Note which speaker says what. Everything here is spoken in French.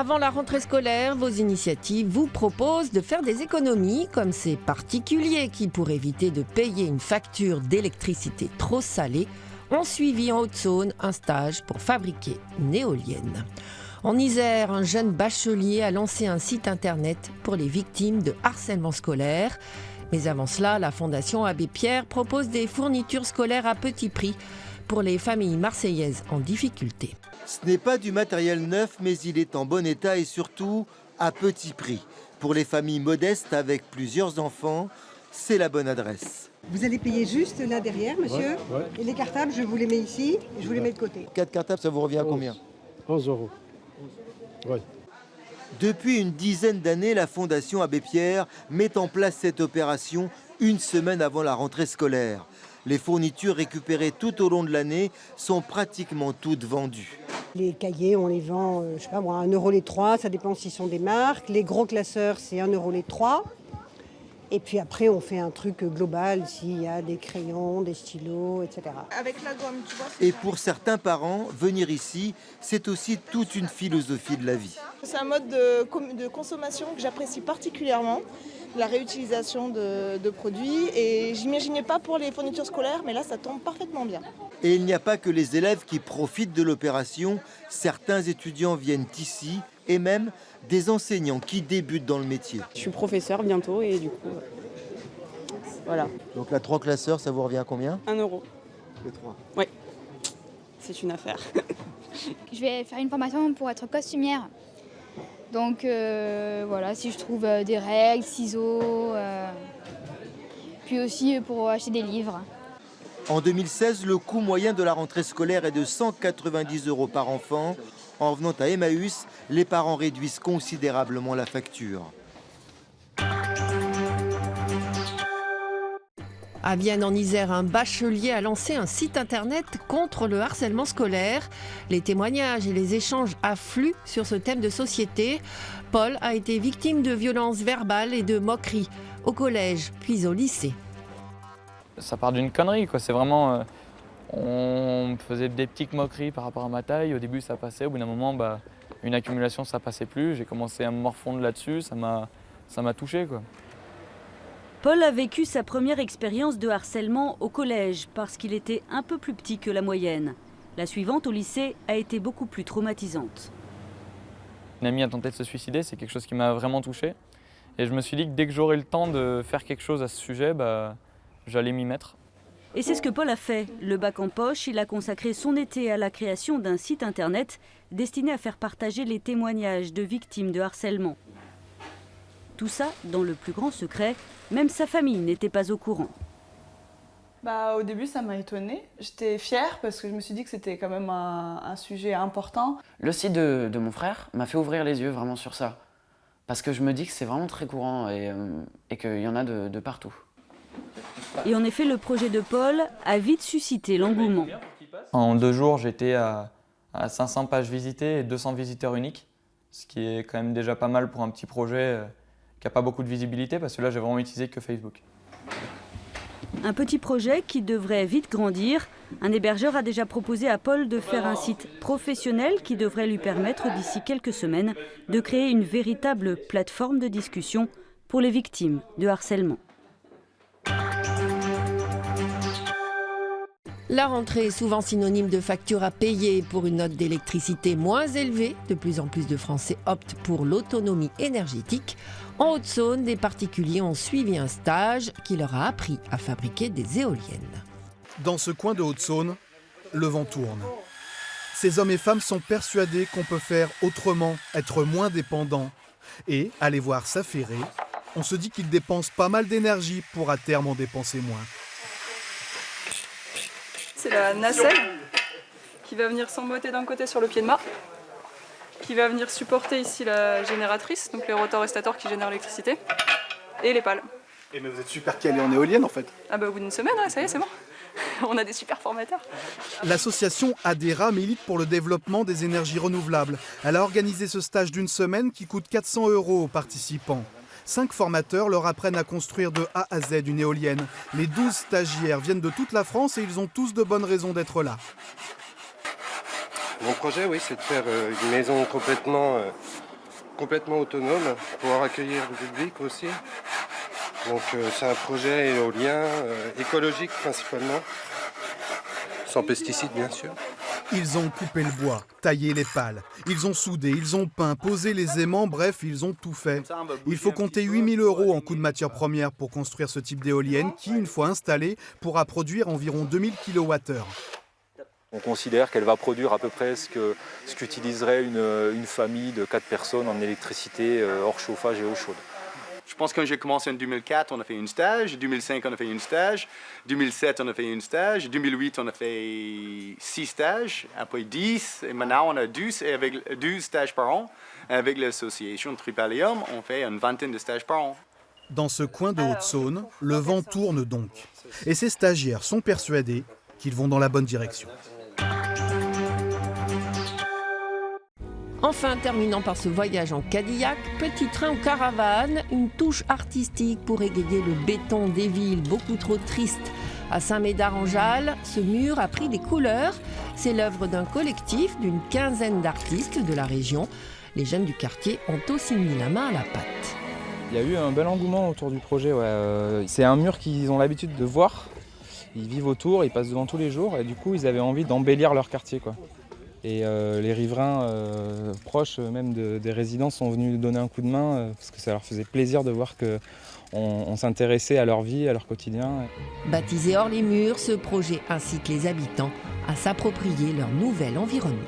Speaker 1: Avant la rentrée scolaire, vos initiatives vous proposent de faire des économies, comme ces particuliers qui, pour éviter de payer une facture d'électricité trop salée, ont suivi en Haute-Saône un stage pour fabriquer une éolienne. En Isère, un jeune bachelier a lancé un site internet pour les victimes de harcèlement scolaire. Mais avant cela, la Fondation Abbé Pierre propose des fournitures scolaires à petit prix pour les familles marseillaises en difficulté.
Speaker 2: Ce n'est pas du matériel neuf, mais il est en bon état et surtout à petit prix. Pour les familles modestes avec plusieurs enfants, c'est la bonne adresse.
Speaker 3: Vous allez payer juste là derrière, monsieur.
Speaker 4: Ouais.
Speaker 3: Et les cartables, je vous les mets ici et je vous les mets de côté.
Speaker 2: 4 cartables, ça vous revient à combien?
Speaker 4: 11 euros. Ouais.
Speaker 2: Depuis une dizaine d'années, la Fondation Abbé Pierre met en place cette opération une semaine avant la rentrée scolaire. Les fournitures récupérées tout au long de l'année sont pratiquement toutes vendues.
Speaker 3: Les cahiers, on les vend, je sais pas moi, 1 euro les 3, ça dépend s'ils sont des marques. Les gros classeurs, c'est 1 euro les 3. Et puis après, on fait un truc global, s'il y a des crayons, des stylos, etc.
Speaker 5: Avec la gomme, tu vois.
Speaker 2: Et pour certains parents, venir ici, c'est aussi toute une philosophie de la vie.
Speaker 5: C'est un mode de consommation que j'apprécie particulièrement, la réutilisation de produits. Et j'imaginais pas pour les fournitures scolaires, mais là, ça tombe parfaitement bien.
Speaker 2: Et il n'y a pas que les élèves qui profitent de l'opération. Certains étudiants viennent ici et même des enseignants qui débutent dans le métier.
Speaker 6: Je suis professeur bientôt et du coup, voilà.
Speaker 2: Donc la 3 classeurs, ça vous revient à combien?
Speaker 6: 1 euro.
Speaker 2: Les 3.
Speaker 6: Oui, c'est une affaire.
Speaker 7: Je vais faire une formation pour être costumière. Donc voilà, si je trouve des règles, ciseaux, puis aussi pour acheter des livres.
Speaker 2: En 2016, le coût moyen de la rentrée scolaire est de 190 € par enfant. En venant à Emmaüs, les parents réduisent considérablement la facture.
Speaker 1: À Vienne, en Isère, un bachelier a lancé un site internet contre le harcèlement scolaire. Les témoignages et les échanges affluent sur ce thème de société. Paul a été victime de violences verbales et de moqueries au collège, puis au lycée.
Speaker 8: Ça part d'une connerie, quoi. C'est vraiment... on me faisait des petites moqueries par rapport à ma taille. Au début, ça passait. Au bout d'un moment, une accumulation, ça passait plus. J'ai commencé à me morfondre là-dessus. Ça m'a touché, quoi.
Speaker 9: Paul a vécu sa première expérience de harcèlement au collège parce qu'il était un peu plus petit que la moyenne. La suivante au lycée a été beaucoup plus traumatisante.
Speaker 8: Une amie a tenté de se suicider, c'est quelque chose qui m'a vraiment touché. Et je me suis dit que dès que j'aurais le temps de faire quelque chose à ce sujet, j'allais m'y mettre.
Speaker 9: Et c'est ce que Paul a fait. Le bac en poche, il a consacré son été à la création d'un site internet destiné à faire partager les témoignages de victimes de harcèlement. Tout ça dans le plus grand secret, même sa famille n'était pas au courant.
Speaker 6: Au début, ça m'a étonnée. J'étais fière parce que je me suis dit que c'était quand même un sujet important.
Speaker 10: Le site de mon frère m'a fait ouvrir les yeux vraiment sur ça. Parce que je me dis que c'est vraiment très courant et qu'il y en a de partout.
Speaker 9: Et en effet, le projet de Paul a vite suscité l'engouement.
Speaker 8: En 2 jours, j'étais à 500 pages visitées et 200 visiteurs uniques, ce qui est quand même déjà pas mal pour un petit projet qui n'a pas beaucoup de visibilité, parce que là, j'ai vraiment utilisé que Facebook.
Speaker 9: Un petit projet qui devrait vite grandir. Un hébergeur a déjà proposé à Paul de faire un site professionnel qui devrait lui permettre d'ici quelques semaines de créer une véritable plateforme de discussion pour les victimes de harcèlement.
Speaker 1: La rentrée est souvent synonyme de facture à payer pour une note d'électricité moins élevée. De plus en plus de Français optent pour l'autonomie énergétique. En Haute-Saône, des particuliers ont suivi un stage qui leur a appris à fabriquer des éoliennes.
Speaker 11: Dans ce coin de Haute-Saône, le vent tourne. Ces hommes et femmes sont persuadés qu'on peut faire autrement, être moins dépendant. Et, à les voir s'affairer, on se dit qu'ils dépensent pas mal d'énergie pour à terme en dépenser moins.
Speaker 6: C'est la nacelle qui va venir s'emboîter d'un côté sur le pied de mât, qui va venir supporter ici la génératrice, donc les rotorestatoires qui génèrent l'électricité, et les pales.
Speaker 11: Et mais vous êtes super calé en éolienne en fait.
Speaker 6: Au bout d'une semaine, ouais, ça y est, c'est bon. On a des super formateurs.
Speaker 11: L'association ADERA milite pour le développement des énergies renouvelables. Elle a organisé ce stage d'1 semaine qui coûte 400 € aux participants. 5 formateurs leur apprennent à construire de A à Z une éolienne. Les 12 stagiaires viennent de toute la France et ils ont tous de bonnes raisons d'être là.
Speaker 12: Mon projet, oui, c'est de faire une maison complètement complètement autonome, pouvoir accueillir le public aussi. Donc c'est un projet éolien, écologique principalement, sans pesticides bien sûr.
Speaker 11: Ils ont coupé le bois, taillé les pales, ils ont soudé, ils ont peint, posé les aimants, bref, ils ont tout fait. Il faut compter 8 000 € en coût de matières premières pour construire ce type d'éolienne qui, une fois installée, pourra produire environ 2000 kWh.
Speaker 13: On considère qu'elle va produire à peu près ce qu'utiliserait une famille de 4 personnes en électricité hors chauffage et eau chaude.
Speaker 14: Je pense que quand j'ai commencé en 2004, on a fait un stage. 2005, on a fait un stage. 2007, on a fait un stage. 2008, on a fait 6 stages. Après 10. Et maintenant, on a 12, et avec 12 stages par an. Avec l'association Tripalium, on fait une vingtaine de stages par an.
Speaker 11: Dans ce coin de Haute-Saône, le vent tourne donc. Et ces stagiaires sont persuadés qu'ils vont dans la bonne direction.
Speaker 1: Enfin, terminant par ce voyage en Cadillac, petit train ou caravane, une touche artistique pour égayer le béton des villes beaucoup trop tristes. À Saint-Médard-en-Jalles, ce mur a pris des couleurs. C'est l'œuvre d'un collectif d'une quinzaine d'artistes de la région. Les jeunes du quartier ont aussi mis la main à la pâte.
Speaker 15: Il y a eu un bel engouement autour du projet. Ouais. C'est un mur qu'ils ont l'habitude de voir. Ils vivent autour, ils passent devant tous les jours et du coup ils avaient envie d'embellir leur quartier, quoi. Et les riverains proches même des résidents sont venus donner un coup de main parce que ça leur faisait plaisir de voir qu'on s'intéressait à leur vie, à leur quotidien.
Speaker 1: Baptisé Hors les murs, ce projet incite les habitants à s'approprier leur nouvel environnement.